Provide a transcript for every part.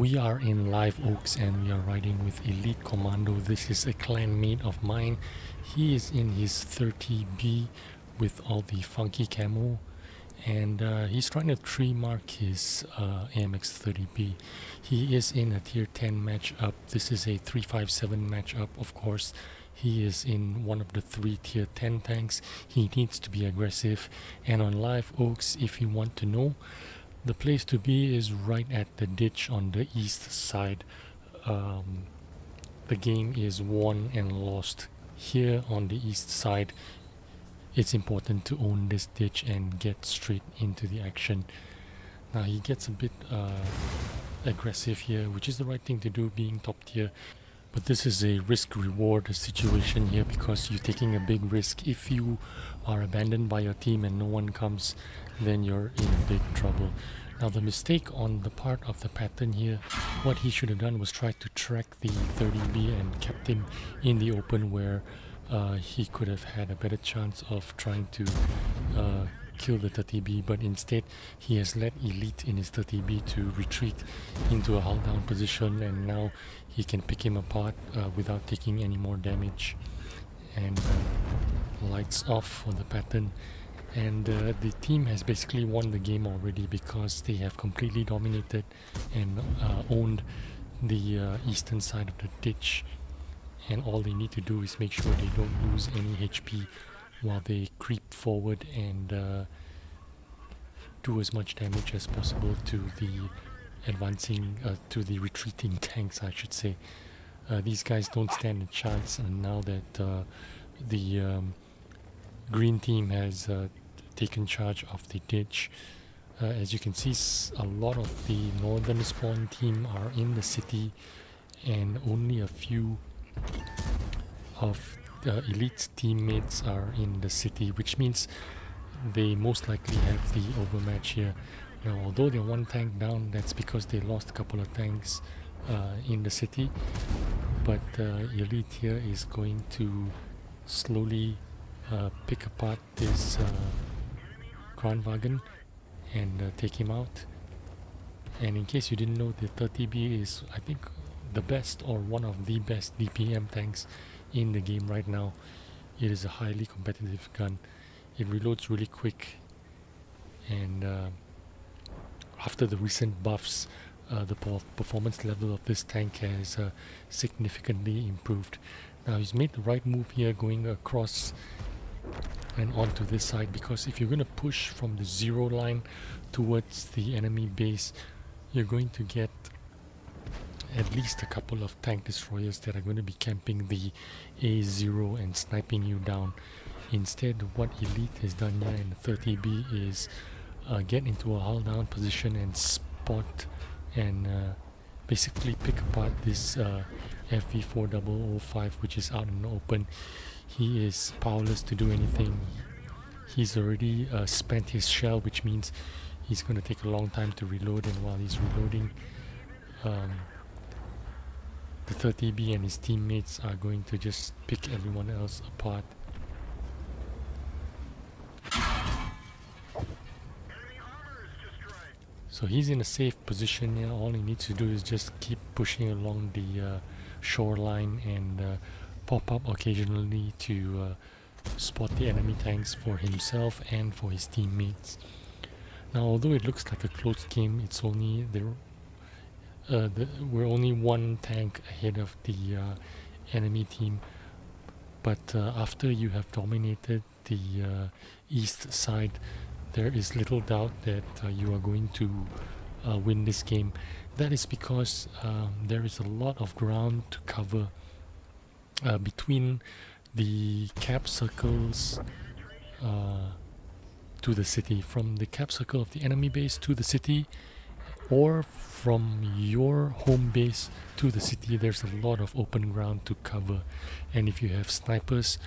We are in Live Oaks and we are riding with Elite Commando. This is a clan mate of mine. He is in his 30B with all the funky camo, and he's trying to 3-mark his AMX30B. He is in a tier 10 matchup. This is a 357 matchup, of course. He is in one of the 3 tier 10 tanks. He needs to be aggressive, and on Live Oaks, if you want to know, the place to be is right at the ditch on the east side. The game is won and lost here on the east side. It's important to own this ditch and get straight into the action. Now he gets a bit aggressive here, which is the right thing to do being top tier. But this is a risk-reward situation here because you're taking a big risk. If you are abandoned by your team and no one comes, then you're in big trouble. Now the mistake on the part of the pattern here, what he should have done was try to track the 30B and kept him in the open where he could have had a better chance of trying to kill the 30B, but instead he has let Elite in his 30B to retreat into a hull down position, and now he can pick him apart without taking any more damage. And lights off for the pattern, and the team has basically won the game already because they have completely dominated and owned the eastern side of the ditch, and all they need to do is make sure they don't lose any HP while they creep forward and do as much damage as possible to the advancing, to the retreating tanks, I should say. These guys don't stand a chance, and now that the green team has taken charge of the ditch, as you can see, a lot of the northern spawn team are in the city, and only a few of Elite's teammates are in the city, which means they most likely have the overmatch here. Now, although they're 1 tank down, that's because they lost a couple of tanks in the city, but Elite here is going to slowly pick apart this Kranwagen and take him out. And in case you didn't know, the 30B is, I think, the best or one of the best DPM tanks in the game right now. It is a highly competitive gun. It reloads really quick, and after the recent buffs, the performance level of this tank has significantly improved. Now he's made the right move here, going across and onto this side, because if you're going to push from the 0 line towards the enemy base, you're going to get at least a couple of tank destroyers that are going to be camping the A0 and sniping you down. Instead, what Elite has done here in the 30B is get into a hull down position and spot and basically pick apart this FV4005, which is out in the open. He is powerless to do anything. He's already spent his shell, which means he's going to take a long time to reload, and while he's reloading, the 30B and his teammates are going to just pick everyone else apart. So he's in a safe position here. All he needs to do is just keep pushing along the shoreline and pop up occasionally to spot the enemy tanks for himself and for his teammates. Now, although it looks like a close game, it's only we're only 1 tank ahead of the enemy team. But after you have dominated the east side, there is little doubt that you are going to win this game. That is because there is a lot of ground to cover between the cap circles to the city. From the cap circle of the enemy base to the city, or from your home base to the city, there's a lot of open ground to cover. And if you have snipers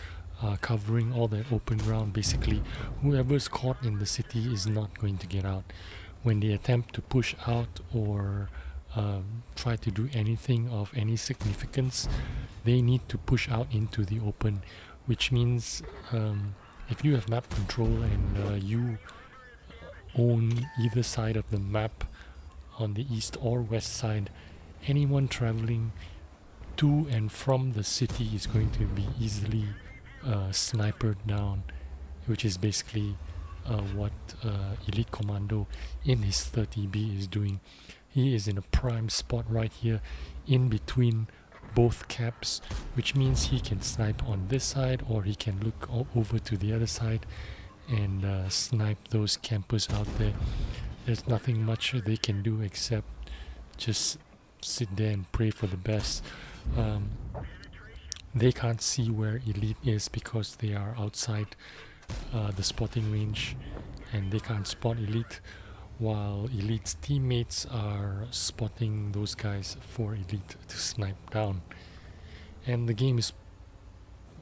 covering all that open ground, basically whoever's caught in the city is not going to get out. When they attempt to push out or try to do anything of any significance, they need to push out into the open, which means if you have map control and you own either side of the map, on the east or west side, anyone traveling to and from the city is going to be easily snipered down, which is basically what Elite Commando in his 30B is doing. He is in a prime spot right here in between both caps, which means he can snipe on this side or he can look over to the other side and snipe those campers out there. There's nothing much they can do except just sit there and pray for the best. They can't see where Elite is because they are outside the spotting range and they can't spot Elite, while Elite's teammates are spotting those guys for Elite to snipe down. And the game is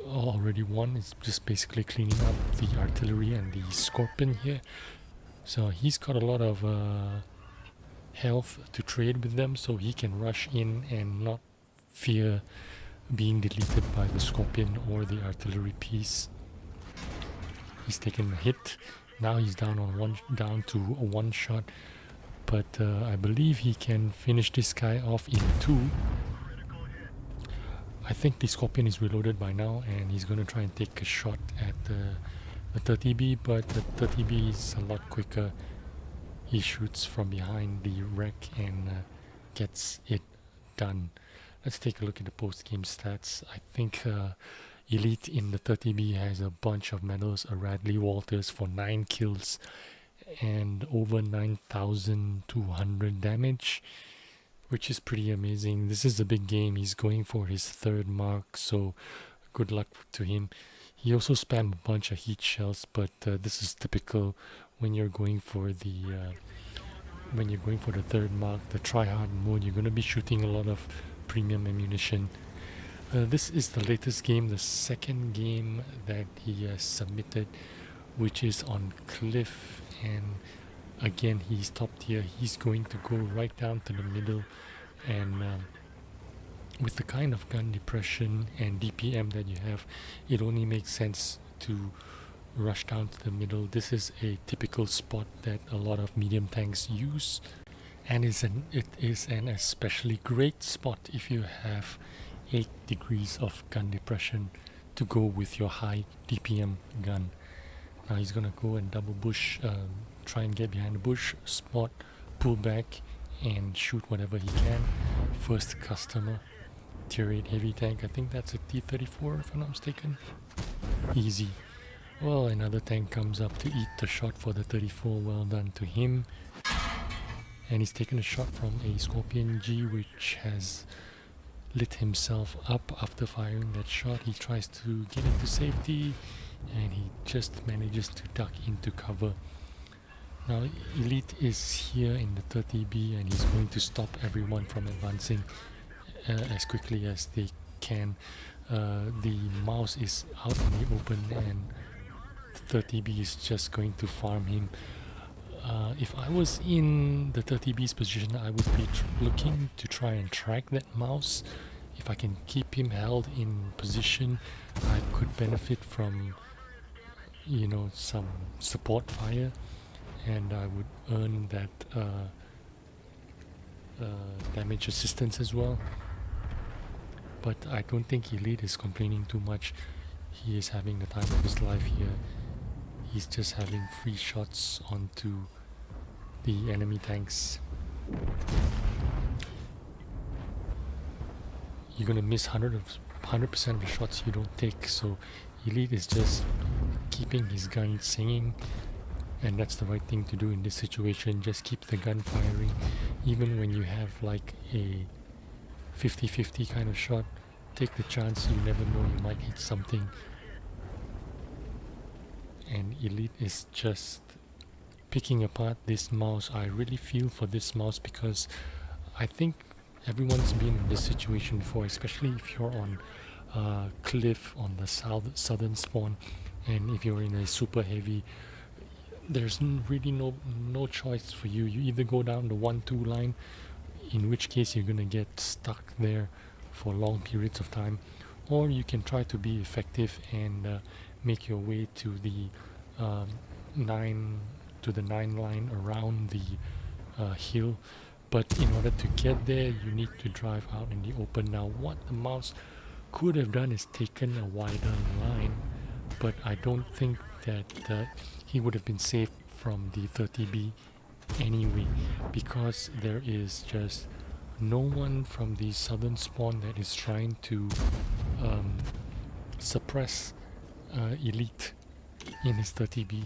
already won. It's just basically cleaning up the artillery and the Scorpion here. So he's got a lot of health to trade with them, so he can rush in and not fear being deleted by the Scorpion or the artillery piece. He's taken a hit. Now he's down to a one shot, but I believe he can finish this guy off in 2. I think the Scorpion is reloaded by now and he's going to try and take a shot at the 30B, but the 30B is a lot quicker. He shoots from behind the wreck and gets it done. Let's take a look at the post-game stats. I think Elite in the 30B has a bunch of medals, a Radley Walters for 9 kills and over 9,200 damage, which is pretty amazing. This is a big game. He's going for his 3rd mark, so good luck to him. He also spammed a bunch of heat shells, but this is typical when you're going for the 3rd mark, the try-hard mode. You're going to be shooting a lot of premium ammunition. This is the latest game, the 2nd game that he has submitted, which is on Cliff, and again he's top tier. He's going to go right down to the middle, and with the kind of gun depression and DPM that you have, it only makes sense to rush down to the middle. This is a typical spot that a lot of medium tanks use, and it is an especially great spot if you have 8 degrees of gun depression to go with your high DPM gun. Now he's gonna go and double bush, try and get behind the bush, spot, pull back and shoot whatever he can. First customer, tier 8 heavy tank. I think that's a T-34 if I'm not mistaken. Easy. Well, another tank comes up to eat the shot for the 34. Well done to him. And he's taken a shot from a Scorpion G, which has lit himself up after firing that shot. He tries to get into safety and he just manages to duck into cover. Now Elite is here in the 30B and he's going to stop everyone from advancing as quickly as they can. The mouse is out in the open and the 30B is just going to farm him. If I was in the 30B's position, I would be looking to try and track that mouse. If I can keep him held in position, I could benefit from, you know, some support fire, and I would earn that damage assistance as well. But I don't think Elite is complaining too much. He is having the time of his life here. He's just having free shots onto the enemy tanks. You're gonna miss 100% of the shots you don't take, so Elite is just keeping his gun singing, and that's the right thing to do in this situation. Just keep the gun firing, even when you have like a 50-50 kind of shot. Take the chance, you never know, you might hit something. And Elite is just picking apart this mouse. I really feel for this mouse because I think everyone's been in this situation before, especially if you're on cliff on the southern spawn, and if you're in a super heavy, there's really no choice for you. You either go down the 1-2 line, in which case you're gonna get stuck there for long periods of time, or you can try to be effective and make your way to the 9 line around the hill. but in order to get there you need to drive out in the open. Now what the mouse could have done is taken a wider line, but I don't think that he would have been safe from the 30B anyway, because there is just no one from the southern spawn that is trying to suppress Elite in his 30B,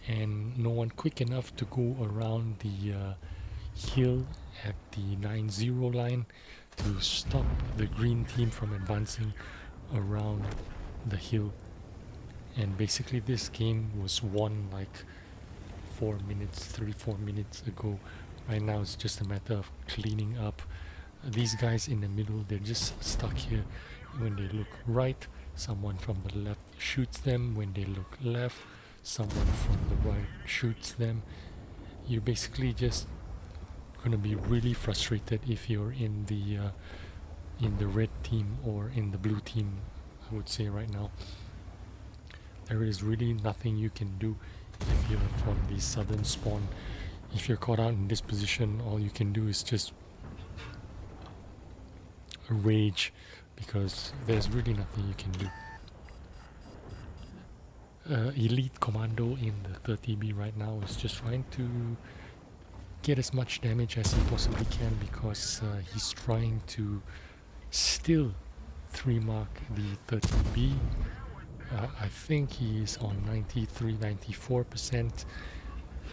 and no one quick enough to go around the hill at the 9-0 line to stop the green team from advancing around the hill. And basically this game was won like 4 minutes, 3-4 minutes ago. Right now it's just a matter of cleaning up. These guys in the middle, they're just stuck here. When they look right, someone from the left shoots them. When they look left, someone from the right shoots them. You're basically just gonna be really frustrated if you're in the red team or in the blue team, I would say right now. There is really nothing you can do if you're from the southern spawn. If you're caught out in this position, all you can do is just rage, because there's really nothing you can do. Elite Commando in the 30B right now is just trying to get as much damage as he possibly can, because he's trying to still 3-mark the 30B. I think he's on 93-94%.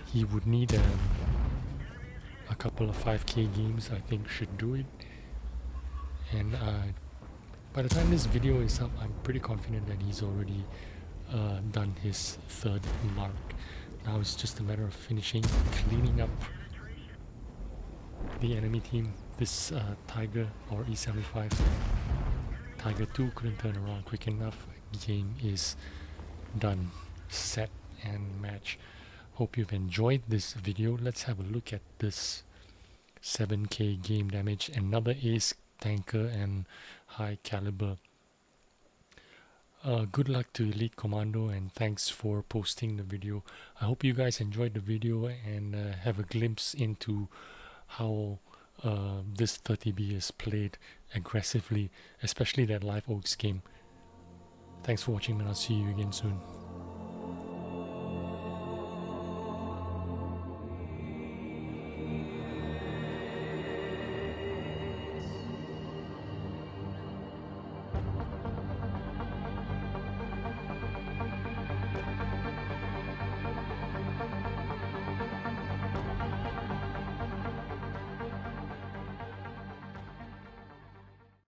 He would need a couple of 5k games, I think should do it. And by the time this video is up, I'm pretty confident that he's already done his 3rd mark. Now it's just a matter of finishing, cleaning up the enemy team. This Tiger or E75 Tiger 2 couldn't turn around quick enough. Game is done, set and match. Hope you've enjoyed this video. Let's have a look at this 7k game damage. Another ace tanker and high caliber. Good luck to Elite Commando, and thanks for posting the video. I hope you guys enjoyed the video and have a glimpse into how this 30B is played aggressively, especially that Live Oaks game. Thanks for watching, and I'll see you again soon.